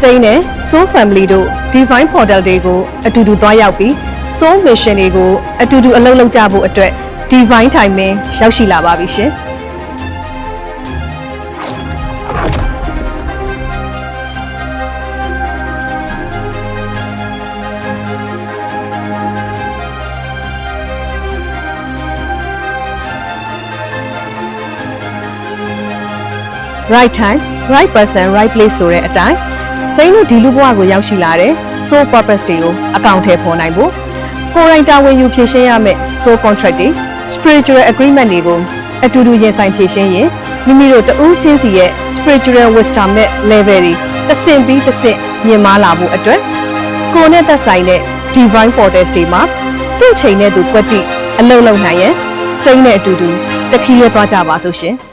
စိမ်းနဲ့ Soul Family တို့ Divine Portal တွေကိုအတူတူသွားရောက်ပြီး Soul Mission တွေကိုအတူတူအလုပ်လုပ်ကြဖို့အတွက် Divine Timing ရောက်ရှိလာပါပြီရှင်။ Right time, right person, right place ဆိုတဲ့အတိုင်းစိမ်းတို့ဒီလူဘဝကိုရောက်ရှိလာတဲ့ soul purpose တွေကိုအကောင့်ထဲပေါ်နိုင်ဖို့ကိုယ်တိုင်တာဝန်ယူဖြည့်ရှင်းရမယ့် soul contract တွေ spiritual agreement တွေကိုအတူတူရင်ဆိုင်ဖြည့်ရှင်းရင်မိမိတို့တဦးချင်းစီရဲ့ spiritual wisdom နဲ့ level တွေတစ်ဆင့်ပြီးတစ်ဆင့်မြင့်မားလာဖို့အတွက်ကိုယ်နဲ့သက်ဆိုင်တဲ့ divine portals တွေမှာသူ့ချိန်နဲ့သူကွက်တိအလုံးလုံးနိုင်ရင်စိမ်းနဲ့အတူတူတခီးရဲသွားကြပါစို့ရှင်။